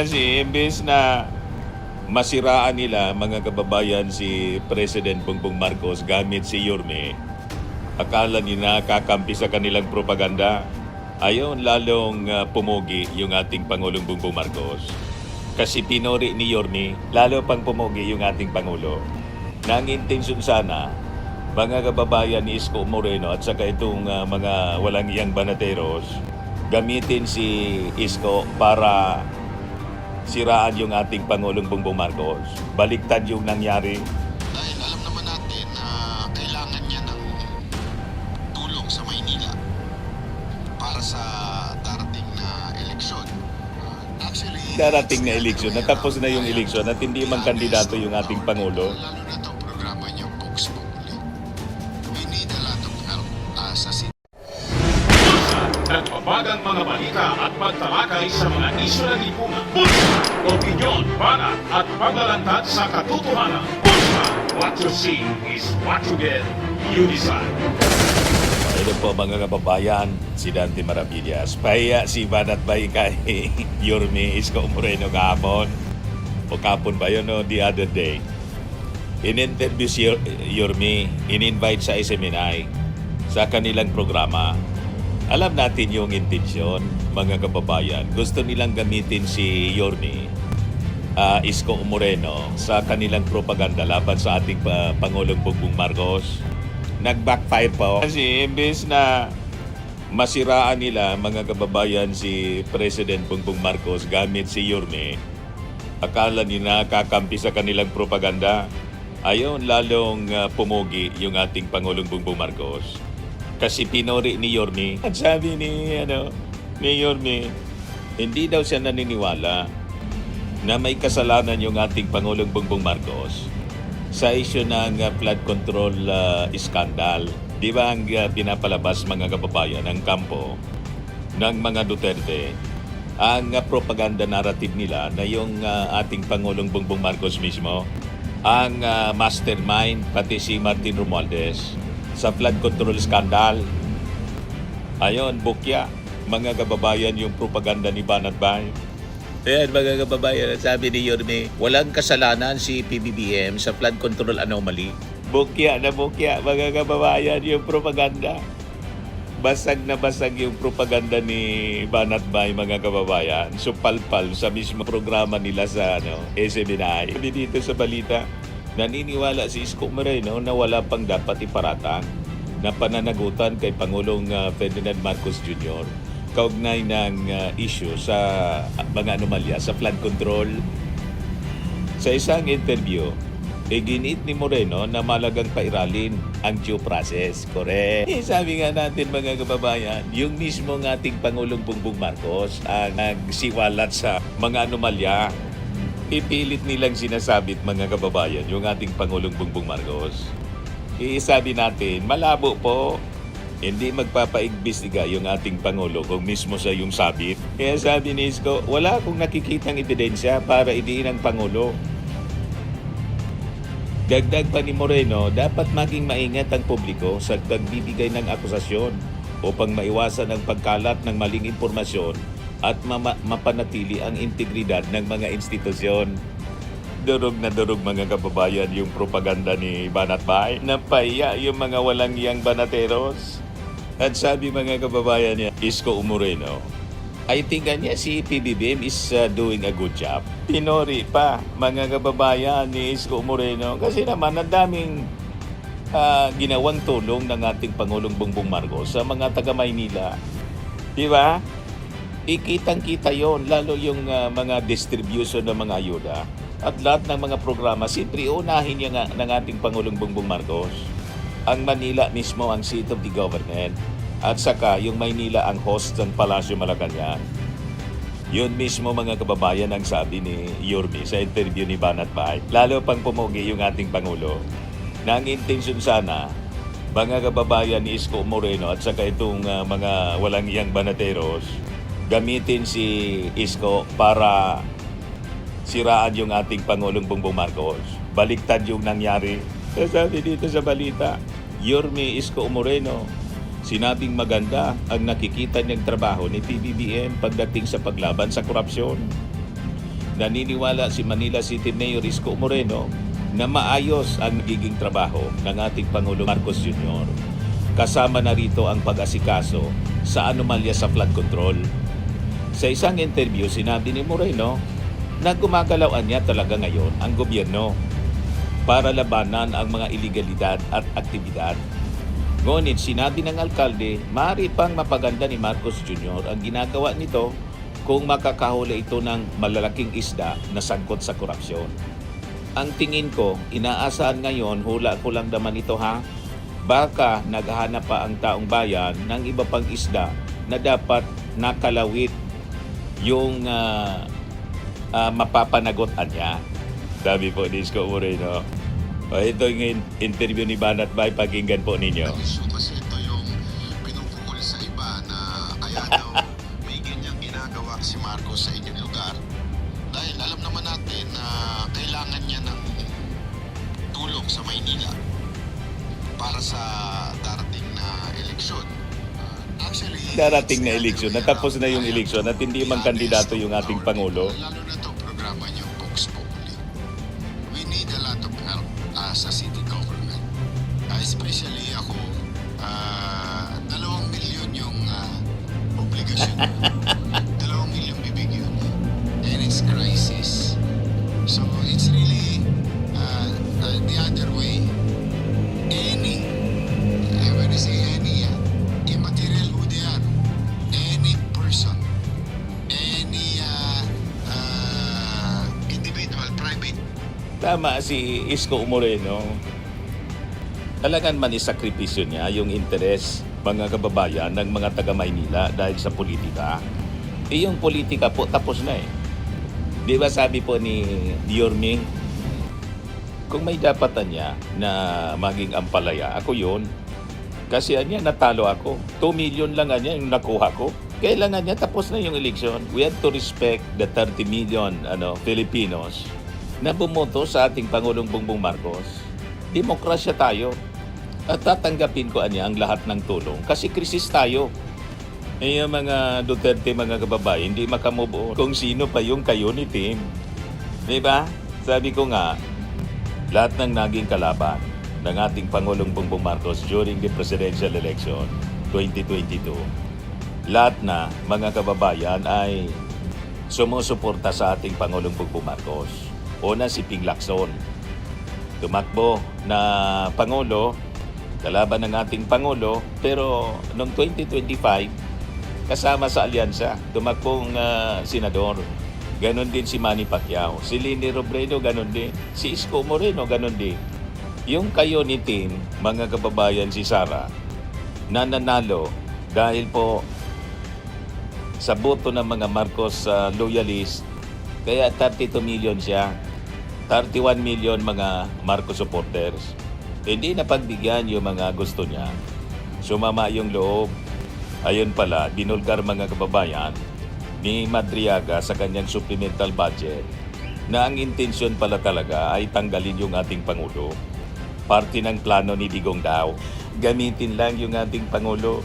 Kasi imbes na masiraan nila mga kababayan si President Bongbong Marcos gamit si Yorme, akala nila kakampi sa kanilang propaganda. Ayon, lalong pumugi yung ating Pangulong Bongbong Marcos. Kasi pinori ni Yorme, lalo pang pumugi yung ating Pangulo. Na ang intensyon sana, mga kababayan ni Isko Moreno at saka itong mga walang iyang banateros, gamitin si Isko para siraan yung ating Pangulong Bongbong Marcos. Baliktad yung nangyari. Dahil alam naman natin na kailangan niya ng tulong sa Maynila para sa darating na eleksyon. Darating na eleksyon, natapos na yung eleksyon at hindi man kandidato yung ating Pangulo. Lalo na itong programa niyo, Vox Populi. We need a lot of help sa Nagpapagang mga balita at pagtalakay sa mga isyu ng lipunan. Bulsa! Opinyon, banat at paglalantad sa katotohanan. Bulsa! What you see is what you get. You decide. Ito po mga kababayan, si Dante Maravillas. Pahiya si Banat Bay kay Yorme Isko Moreno kahapon. O kapon ba yun, no? The other day. In-interview si Yorme, in-invite sa SMNI sa kanilang programa. Alam natin yung intensyon, mga kababayan. Gusto nilang gamitin si Yorme Isko Moreno sa kanilang propaganda laban sa ating Pangulong Bongbong Marcos. Nag-backfire pa. Kasi imbes na masiraan nila mga kababayan si President Bongbong Marcos gamit si Yorme, akala nila kakampi sa kanilang propaganda. Ayon, lalong pumugi yung ating Pangulong Bongbong Marcos. Kasi pinori ni Yorme. At sabi ni Yorme, hindi daw siya naniniwala na may kasalanan yung ating Pangulong Bongbong Marcos sa isyu ng flood control scandal. Di ba ang pinapalabas mga kababayan ng kampo ng mga Duterte, ang propaganda narrative nila na yung ating Pangulong Bongbong Marcos mismo, ang mastermind, pati si Martin Romualdez, sa flood control scandal. Ayon, bukya, mga kababayan, yung propaganda ni Banat Bay. Ayan mga kababayan, sabi ni Yorme, walang kasalanan si PBBM sa flood control anomaly. Bukya na bukya, mga kababayan, yung propaganda. Basag na basag yung propaganda ni Banat Bay, mga kababayan. So palpal sa mismo programa nila sa SMNI. Dito sa balita, naniniwala si Isko Moreno na wala pang dapat iparatang na pananagutan kay Pangulong Ferdinand Marcos Jr. kaugnay ng issue sa mga anomalya sa flood control. Sa isang interview, ginit ni Moreno na malagang pairalin ang due process. Correct. Sabi nga natin mga kababayan, yung mismo ng ating Pangulong Bongbong Marcos ang nagsiwalat sa mga anomalya. Ipilit nilang sinasabit mga kababayan yung ating Pangulong Bongbong Marcos. Sabi natin, malabo po. Hindi magpapaimbestiga yung ating Pangulo kung mismo siya yung sabit. Kaya sabi ni Isko, wala akong nakikitang ebidensya para idiin ang Pangulo. Dagdag pa ni Moreno, dapat maging maingat ang publiko sa pagbibigay ng akusasyon upang maiwasan ang pagkalat ng maling impormasyon at mapanatili ang integridad ng mga institusyon. Durog na durog mga kababayan yung propaganda ni Banat Bay. Napahiya yung mga walang iyang banateros. At sabi mga kababayan niya, Isko Moreno, I think niya si PBBM is doing a good job. Pinori pa mga kababayan ni Isko Moreno kasi naman ang daming ginawang tulong ng ating Pangulong Bongbong Marcos sa mga taga-Maynila. Di ba? Ikitang-kita yon, lalo yung mga distribution ng mga ayuda at lahat ng mga programa. Siyempre, unahin niya ng ating Pangulong Bongbong Marcos. Ang Manila mismo ang seat of the government at saka yung Maynila ang host ng Palasyo Malacanang. Yun mismo mga kababayan ang sabi ni Yorme sa interview ni Banat Bay. Lalo pang pumugi yung ating Pangulo. Na ang intensyon sana, mga kababayan ni Isko Moreno at saka itong mga walang iyang banateros, gamitin si Isko para siraan yung ating Pangulong Bongbong Marcos. Baliktad yung nangyari. Sabi dito sa balita, Yorme Isko Moreno, sinabing maganda ang nakikita niyang trabaho ni PBBM pagdating sa paglaban sa korupsyon. naniniwala si Manila City Mayor Isko Moreno na maayos ang nagiging trabaho ng ating Pangulong Marcos Jr. Kasama na rito ang pag-asikaso sa anomalya sa flood control. Sa isang interview, sinabi ni Moreno na gumagalawan niya talaga ngayon ang gobyerno para labanan ang mga ilegalidad at aktibidad. Ngunit sinabi ng alkalde, maaari pang mapaganda ni Marcos Jr. ang ginagawa nito kung makakahuli ito ng malalaking isda na sangkot sa korupsyon. Ang tingin ko, inaasahan ngayon, hula ko lang naman ito ha, baka naghahanap pa ang taong bayan ng iba pang isda na dapat nakalawit yung mapapanagotan niya. Sabi po ni Isko Moreno. Ito yung interview ni Banat Bay, pakinggan po ninyo. Ang issue kasi ito yung pinupukol sa iba na kaya daw may ganyang ginagawa si Marcos sa inyong lugar. Dahil alam naman natin na kailangan niya ng tulong sa Maynila para sa darating na eleksyon. Actually, Darating na eleksyon, natapos na yung eleksyon at hindi man kandidato yung ating Pangulo. Lalo na ito programa niyo, Vox Populi. We need a lot of help sa city government. Especially ako, 2 milyon yung obligasyon. 2 milyon bibigyan. And it's crisis. So it's really the other way. When I say any, immaterial who they are, any person, any individual, private. Tama si Isko Moreno. Talagang manisakripisyo niya yung interes mga kababayan ng mga taga Maynila dahil sa politika. Yung politika po tapos na eh. Di ba sabi po ni Yorme, kung may dapatan niya na maging ampalaya, ako yun. Kasi niya natalo ako. 2 million lang niya yung nakuha ko. Kailangan niya tapos na yung eleksyon. We have to respect the 30 million Filipinos na bumoto sa ating Pangulong Bongbong Marcos. Demokrasya tayo. At tatanggapin ko niya ang lahat ng tulong. Kasi krisis tayo. Yung mga Duterte, mga kababayan, hindi makamove on kung sino pa yung kayo ni Tim. Diba? Sabi ko nga, lahat ng naging kalaban ng ating Pangulong Bongbong Marcos during the presidential election 2022, lahat na mga kababayan ay sumusuporta sa ating Pangulong Bongbong Marcos. Una si Ping Lacson, tumakbo na Pangulo, kalaban ng ating Pangulo, pero noong 2025, kasama sa alyansa, tumakbong senador. Ganon din si Manny Pacquiao. Si Leni Robredo, ganon din. Si Isko Moreno, ganon din. Yung kayo ni Tim, mga kababayan, si Sara, nananalo dahil po sa boto ng mga Marcos loyalist, kaya 32 million siya. 31 million mga Marcos supporters. Hindi napagbigyan yung mga gusto niya. Sumama yung loob. Ayun pala, binulgar mga kababayan ni Madriaga sa kanyang supplemental budget na ang intensyon pala talaga ay tanggalin yung ating Pangulo. Parte ng plano ni Digong daw. Gamitin lang yung ating Pangulo.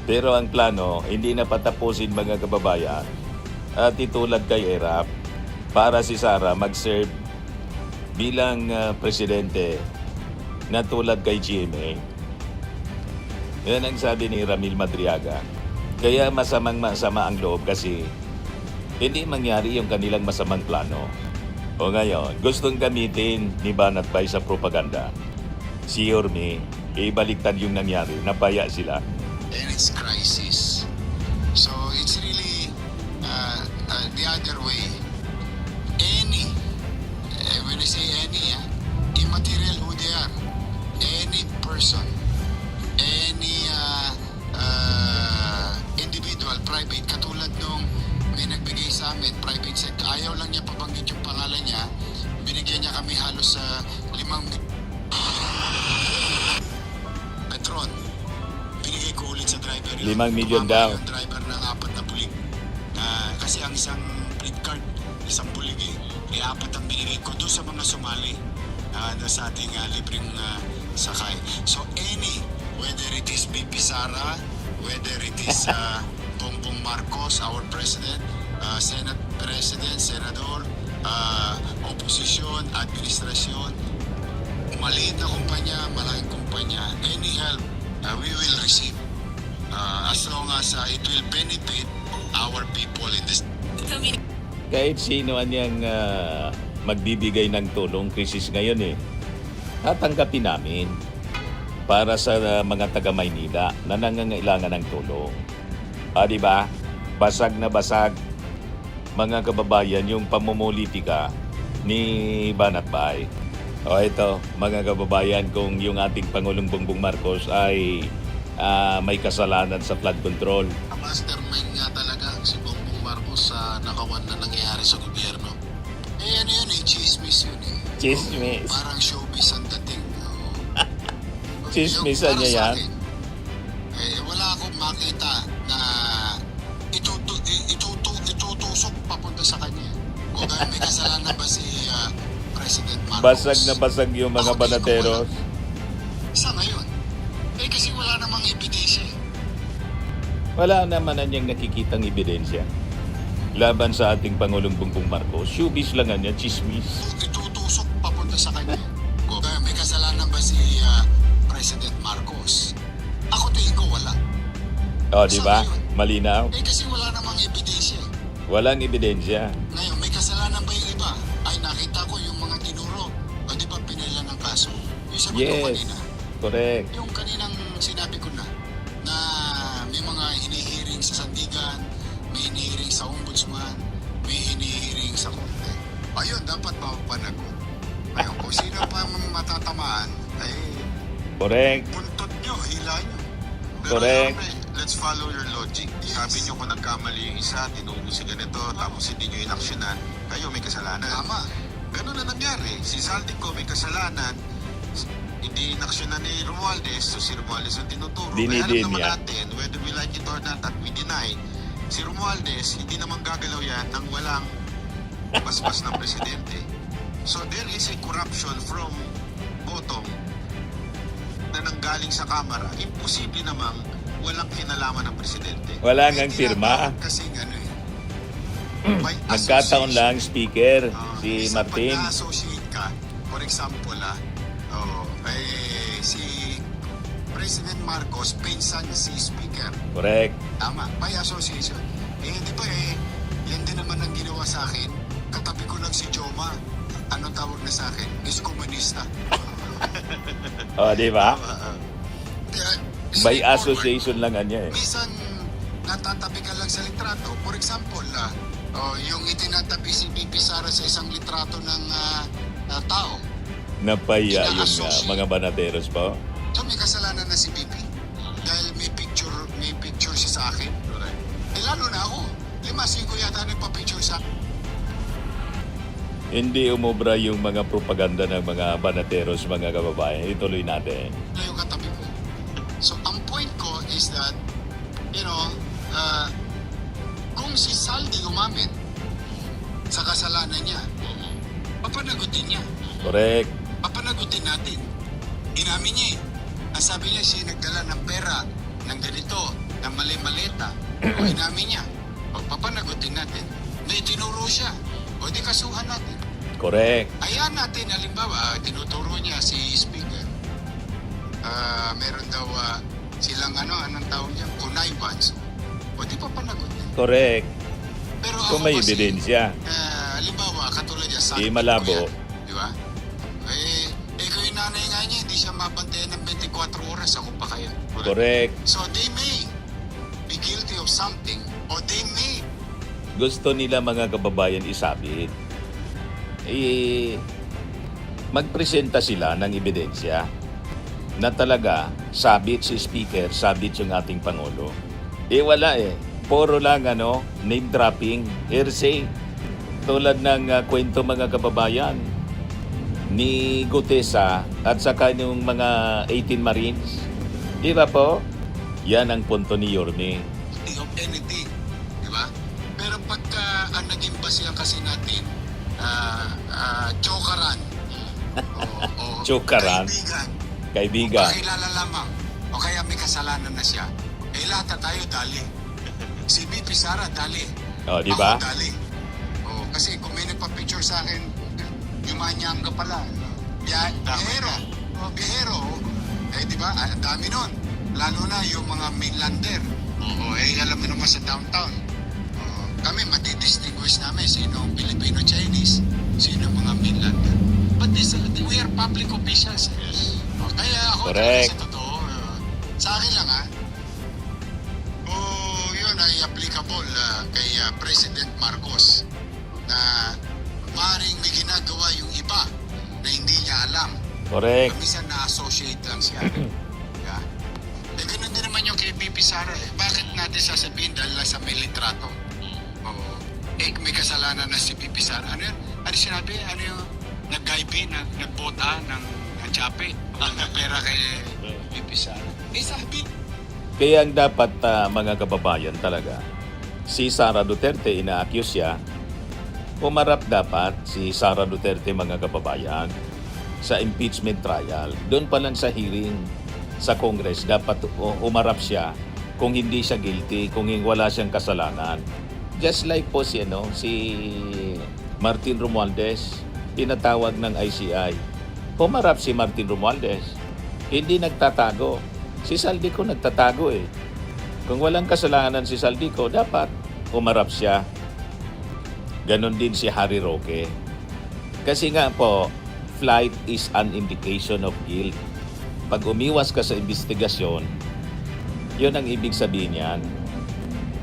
Pero ang plano, hindi na patapusin mga kababayan. At itulad kay Erap, para si Sara mag-serve bilang presidente na tulad kay GMA. Yan ang sabi ni Ramil Madriaga. Kaya masama ang loob kasi hindi mangyari yung kanilang masamang plano. O ngayon, gustong gamitin ni Banat Bay sa propaganda. Si Yorme, ibaliktad yung nangyari, napaya sila. And it's crisis. So it's really the other way. When I say any, immaterial who they are, any person, any individual, private, katulad nung may nagbigay sa amin, private sector, ayaw lang niya pabanggit yung pangalan niya, binigyan niya kami halos sa 5 Petron. Binigay ko ulit sa driver 5 million daw. Yung driver ng 4 na bulig. Kasi ang isang flip card, isang bulig eh, 4 ang binigay ko doon sa mga sumali sa ating libreng sakay. So whether it is BP Sara, whether it is Bongbong Marcos, our President, Senate President, Senador, maliit na kumpanya, malaking kumpanya, any help we will receive. As long as it will benefit our people in this. Kahit sino anyang magbibigay ng tulong, krisis ngayon tatanggapin namin para sa mga taga Maynila na nangangailangan ng tulong. Di ba? Basag na basag, mga kababayan, yung pamumulitika ni Banat Bay. Ito, mga kababayan, kung yung ating Pangulong Bongbong Marcos ay may kasalanan sa flood control. Ang mastermind nga talaga si Bongbong Marcos sa nakawan na nangyayari sa gobyerno. Ano yun chismis yun Chismis. Parang showbiz ang dating. Chismisan Para niya sa yan. akin, wala akong makita na itutusok papunta sa kanya. O dahil may kasalanan ba si President Marcos? Basag na basag yung mga Ako, di ko banateros. Sa ngayon. Kasi wala namang ebidensya. Wala naman na niyang nakikitang ebidensya laban sa ating Pangulong Bongbong Marcos. Showbiz lang niya, chismis. Itutusok papunta sa kanya. O dahil may kasalanan ba si President Marcos? Ako tingin ko wala. Di ba? Malinaw. Kasi wala namang ebidensya. Walang ebidensya. Ngayon, may kasalanan ba yung iba? Ay, nakita ko yung mga tinuro. O di ba pinila ng kaso? Yung sabi ko Yes. kanina. Correct. Yung kaninang sinabi ko na may mga hinihiring sa Sandigan, may hinihiring sa Ombudsman, may hinihiring sa Korte. Ayun, dapat mapapanagot. Ayun, kung sino pa matatamaan, ay Correct. buntot nyo, hila nyo. Pero Correct. syempre, let's follow your logic. Sabi nyo kung nagkamali yung isa, tinulo si ganito, tapos hindi nyo inaksyonan, kayo may kasalanan. Tama. Ganun na nangyari. Si Saldico may kasalanan, hindi inaksyonan ni Romualdez, so si Romualdez ang tinuturo. Kaya alam Dinidin naman niya. natin, whether we like it or not, at we deny, si Romualdez, hindi naman gagalaw yan nang walang basbas ng presidente. So there is a corruption from bottom na nanggaling sa Kamara. Imposible namang walang kinalaman ng presidente. Wala ngang pirma. Kasi by Nagkataon association. lang, speaker, si Isang Martin. pag-associate ka, for example, si President Marcos, pinsan si Speaker. Correct. Tama, by association. Di ba yan din naman ang ginawa sa akin. Katabi ko lang si Joma. Anong tawag na sa akin? Is komunista. Di ba? Kaya, By straightforward. association lang niya Minsan, natatabi ka lang sa litrato. For example, yung itinatabi si BP Sara sa isang litrato ng tao. Napaya yung Ina-associate. mga banateros po. So may kasalanan na si BP. Dahil may picture siya sa akin. Lalo na ako. 5-5 yata nagpa-picture sa akin. Hindi umubra yung mga propaganda ng mga banateros, mga kababayan. Ituloy natin. Na yung katabi ko. So ang point ko is that, kung si Saldi gumamit sa kasalanan niya, papanagutin niya. Correct. Papanagutin natin. Inamin niya Ang sabi niya, siya nagdala ng pera, ng ganito, ng mali-maleta. O inamin niya. O papanagutin natin. May tinuro siya. O di kasuhan natin. Correct. Ayan natin, halimbawa, tinuturo niya si Speaker. Meron daw silang anong tawag niya, connivance. O di papanagutin. Correct. Pero Kung ako may kasi, ebidensya. halimbawa, katulad niya, sa malabo. Di ba? Kung yung nanay nga niya, hindi siya mabantayan ng 24 oras. Ako pa kaya. Correct. So they may be guilty of something or they may. Gusto nila mga kababayan isabit. Magpresenta sila ng ebidensya na talaga sabit si Speaker, sabit yung ating Pangulo. Wala Puro lang name dropping, hearsay. Tulad ng kwento mga kababayan ni Gutesa at saka yung mga 18 Marines. Di ba po? Yan ang punto ni Yorme. Of anything. Di ba? Pero pagka ang naging basihan kasi natin, chokaran. o Chokaran. Kaibigan. Kaibigan. O kakilala lamang. O kaya may kasalanan na siya. Lahat na tayo dali. Si BP Sara dali. Di ba? Ako dali. Kasi kung may nagpa-picture sa akin, Yumanyang ka pala. Biyahero. bihero, di ba, ang dami nun. Lalo na yung mga mainlander. Oo, alam mo naman sa downtown. Kami, matidistinguish namin sino ang Filipino-Chinese, sino ang mga mainlander. But we are public officials. Yes. Kaya ako Correct. sa totoo, sa akin lang yun ay applicable kay President Marcos na maaaring may ginagawa yung iba na hindi niya alam. Correct. Minsan na-associate lang siya. Yeah. Ganun din naman yung kay BP Sara. Bakit natin sasabihin dahil lang sa may litrato? Oo. May kasalanan na si BP Sara. Ano yun? Ano sinabi? Ano yung nag-gaibi, nagbota ng Chape? Ng pera kay BP Sara. Sabi. Kaya ang dapat mga kababayan talaga, si Sara Duterte, ina-accuse siya, umarap dapat si Sara Duterte mga kababayan sa impeachment trial. Doon pa lang sa hearing sa Congress, dapat umarap siya kung hindi siya guilty, kung wala siyang kasalanan. Just like po si Martin Romualdez, tinatawag ng ICI. Umarap si Martin Romualdez, hindi nagtatago. Si Saldico nagtatago eh. Kung walang kasalanan si Saldico, dapat umarap siya. Ganon din si Harry Roque. Kasi nga po, flight is an indication of guilt. Pag umiwas ka sa investigasyon, yun ang ibig sabihin yan.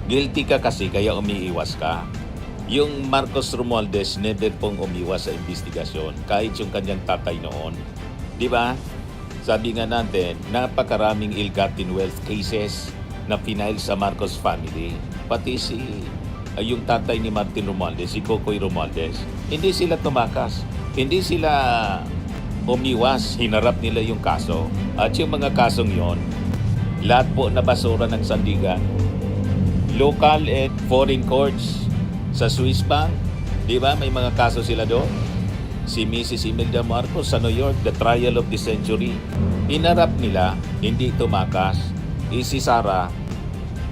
Guilty ka kasi kaya umiiwas ka. Yung Marcos Romualdez never pong umiwas sa investigasyon kahit yung kanyang tatay noon. Di ba? Sabi nga natin, napakaraming ill-gotten wealth cases na final sa Marcos family. Pati yung tatay ni Martin Romualdez, si Cocoy Romualdez, hindi sila tumakas. Hindi sila umiwas, hinarap nila yung kaso. At yung mga kasong yon, lahat po na basura ng sandigan. Local and foreign courts sa Swiss Bank, di ba? May mga kaso sila doon. Si Mrs. Imelda Marcos sa New York, the trial of the century. Inarap nila, hindi tumakas. Si Sara,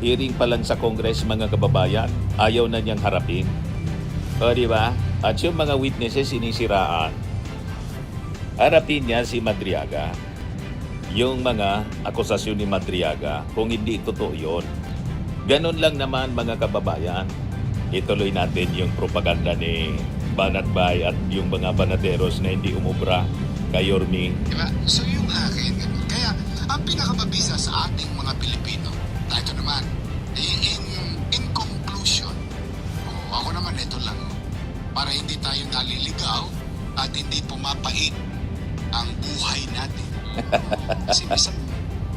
hearing pa lang sa Congress mga kababayan, ayaw na niyang harapin. O di ba? At yung mga witnesses sinisiraan, harapin niya si Madriaga. Yung mga akusasyon ni Madriaga, kung hindi totoo yun. Ganon lang naman mga kababayan. Ituloy natin yung propaganda ni Banat Bay at yung mga banaderos na hindi umubra kay Yorme. Diba? So yung akin, kaya ang pinakamabisa sa ating mga Pilipino, ito naman, in conclusion, ako naman ito lang, para hindi tayo naliligaw at hindi pumapait ang buhay natin. Kasi minsan,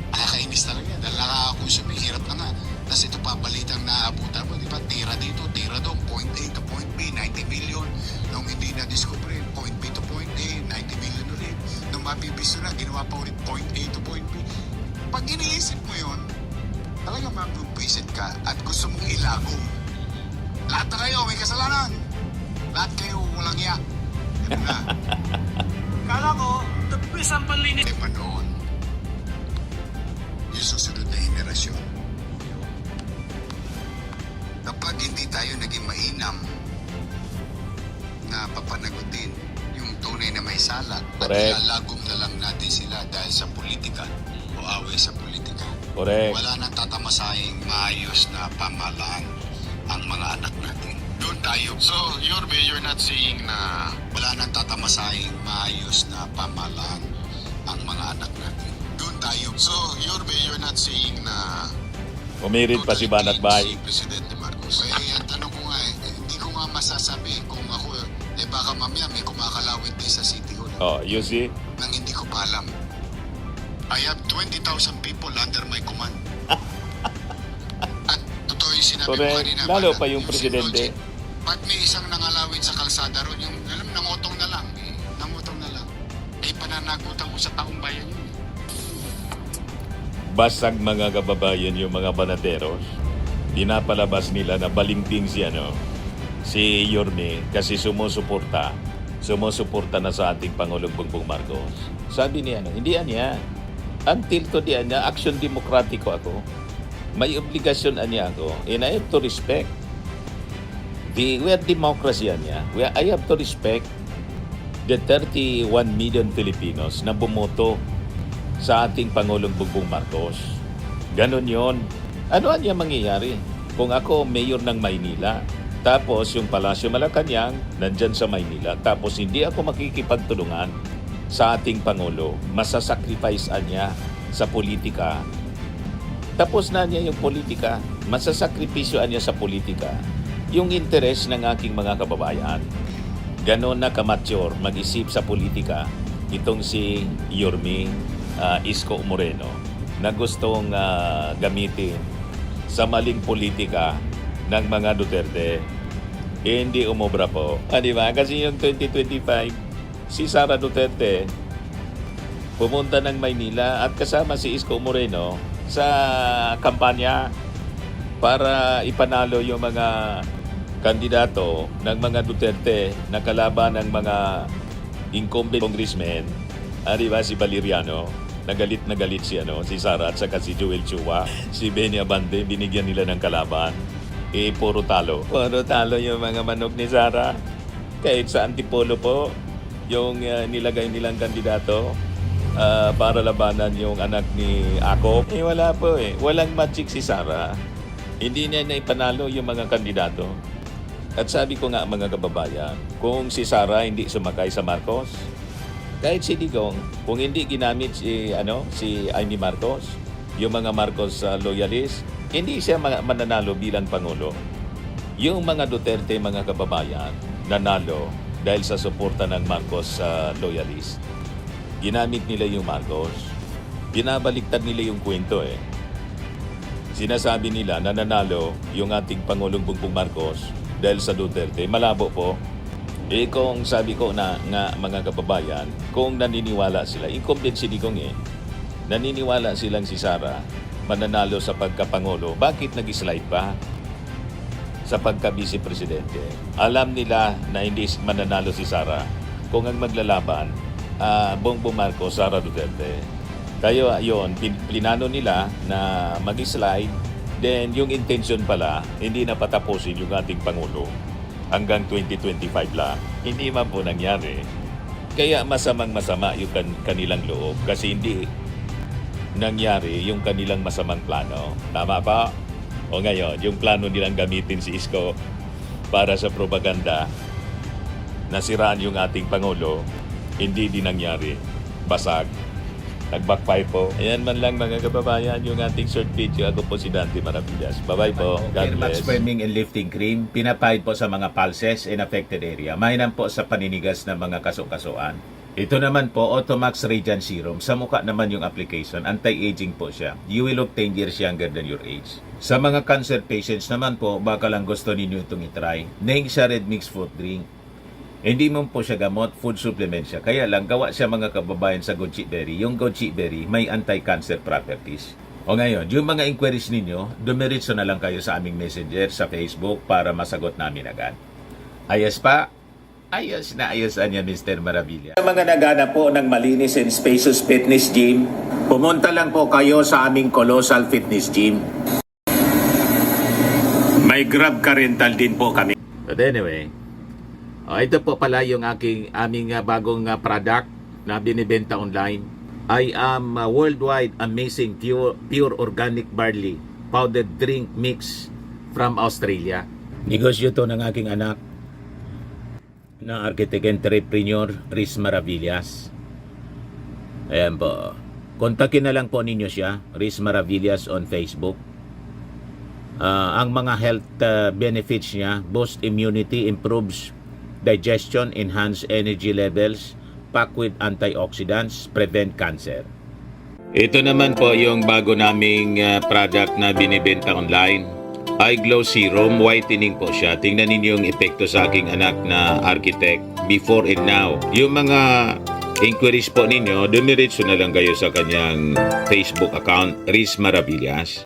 nakakainis talaga yan. Dahil nakakakusyo, may hirap na nga. Tapos ito papalitang naabutan mo, di ba? Tira dito, tira doon, point A to point B, 90 million. Nung hindi na-discover, point B to point A, 90 million ulit. Nung mabibisto na, ginawa pa ulit point A to point B. Pag iniisip mo yun, talagang mabubisit ka at gusto mong ilagong. Lahat na kayo, may kasalanan. Lahat kayo, walang yak. Yan na. Kala ko, tapos ang panlinis. Di ba noon? Yung susunod na henerasyon. Kapag hindi tayo naging mainam na papanagutin yung tunay na may sala at Correct. ilalagom na lang natin sila dahil sa politika o away sa politika. Correct. Wala nang tatamasahing maayos na pamahalaan ang mga anak natin. Doon tayo. So, Yorme, you're not saying na wala nang tatamasahing maayos na pamahalaan ang mga anak natin. Doon tayo. So, Yorme, you're not saying na Umirit pa si Banat Bay. si Presidente Marcos. Ang tanong ko nga hindi ko nga masasabi kung ako, baka mamaya may kumakalawit din sa City Hall. Oh, you see? Nang hindi ko pa alam. I have 20,000 people under my command. At totoo yung sinabi Correct. mo kanina. Lalo Banat, pa yung presidente. Pag may isang nangalawit sa kalsada ron, yung alam, nangutong na lang. Nangutong na lang. Pananagutan ko sa taong bayan yun. Basag mga kababayan yung mga banaderos. Pinapalabas nila na balingting si Yorme kasi sumusuporta na sa ating Pangulong Bongbong Marcos. Sabi niya, hindi niya. Until to di niya, aksyon demokratiko ako. May obligasyon niya ako. And I have to respect. We are democracy niya. I have to respect the 31 million Filipinos na bumoto sa ating Pangulong Bongbong Marcos. Ganon yon. Ano niya mangyayari kung ako mayor ng Maynila, tapos yung Palasyo Malacanang nandyan sa Maynila, tapos hindi ako makikipagtulungan sa ating Pangulo, masasacrifice niya sa politika. Tapos na niya yung politika, masasakripisyo niya sa politika yung interes ng aking mga kababayan. Ganon na kamature mag-isip sa politika itong si Yorme Isko Moreno na gustong gamitin sa maling politika ng mga Duterte. Hindi umobra po. Di ba? Kasi yung 2025, si Sara Duterte pumunta ng Maynila at kasama si Isko Moreno sa kampanya para ipanalo yung mga kandidato ng mga Duterte na kalaban ng mga incumbent congressmen. Di ba? Si Valeriano. Nagalit si Sara at saka si Joel Chua. Si Benny Abante, binigyan nila ng kalaban. Puro talo. Puro talo yung mga manok ni Sara. Kahit sa Antipolo po, yung nilagay nilang kandidato para labanan yung anak ni Ako. Wala po Walang magic si Sara. Hindi niya naipanalo yung mga kandidato. At sabi ko nga mga kababayan, kung si Sara hindi sumakay sa Marcos, kahit si Digong, kung hindi ginamit si Amy Marcos, yung mga Marcos loyalist, hindi siya mananalo bilang Pangulo. Yung mga Duterte, mga kababayan, nanalo dahil sa suporta ng Marcos loyalist. Ginamit nila yung Marcos. Binabaliktad nila yung kwento Sinasabi nila na nanalo yung ating Pangulong Bongbong Marcos dahil sa Duterte. Malabo po. Kung sabi ko na nga mga kababayan, kung naniniwala sila, incumbent si Digong naniniwala silang si Sara mananalo sa pagkapangulo, bakit nag-slide pa sa pagka-vice presidente? Alam nila na hindi mananalo si Sara kung ang maglalaban Bongbong Marcos, Sara Duterte. Kaya yun, plinano nila na mag-slide, then yung intention pala, hindi na patapusin yung ating Pangulo hanggang 2025 lang. Hindi man po nangyari. Kaya masamang-masama yung kanilang loob kasi hindi nangyari yung kanilang masamang plano. Tama pa? O ngayon, yung plano nilang gamitin si Isko para sa propaganda na siraan yung ating Pangulo, hindi din nangyari. Basag. Nag-backfire po. Ayan man lang mga kababayan yung ating short video. Ako po si Dante Maravillas. Bye-bye po. God bless. Sperming and lifting cream, pinapahid po sa mga pulses in affected area. Mainam po sa paninigas ng mga kaso-kasuan. Ito naman po, Automax Radiant Serum. Sa mukha naman yung application. Anti-aging po siya. You will look 10 years younger than your age. Sa mga cancer patients naman po, baka lang gusto ninyo itong itry. Neng siya red mixed fruit drink. Hindi mo po siya gamot, food supplement siya. Kaya lang, gawa siya mga kababayan sa goji berry. Yung goji berry may anti-cancer properties. O ngayon, yung mga inquiries ninyo, dumiritso na lang kayo sa aming messenger sa Facebook para masagot namin agad. Ayos pa? Ayos na ayos niya, Mr. Maravilla. Sa mga nagana po ng malinis and spacious fitness gym, pumunta lang po kayo sa aming Colossal Fitness Gym. May Grab car rental din po kami. But anyway, ito po pala yung aming bagong product na binibenta online. I am worldwide amazing pure organic barley powdered drink mix from Australia. Negosyo to ng aking anak na architect entrepreneur Riz Maravillas. Ayan po. Kontakin na lang po ninyo siya, Riz Maravillas on Facebook. Ang mga health benefits niya, boost immunity, improves digestion, enhance energy levels, packed with antioxidants, prevent cancer. Ito naman po yung bago naming product na binibenta online. Eye Glow Serum, whitening po siya. Tingnan ninyo yung epekto sa aking anak na architect before and now. Yung mga inquiries po ninyo, dumiretso na lang kayo sa kanyang Facebook account, Riz Maravillas.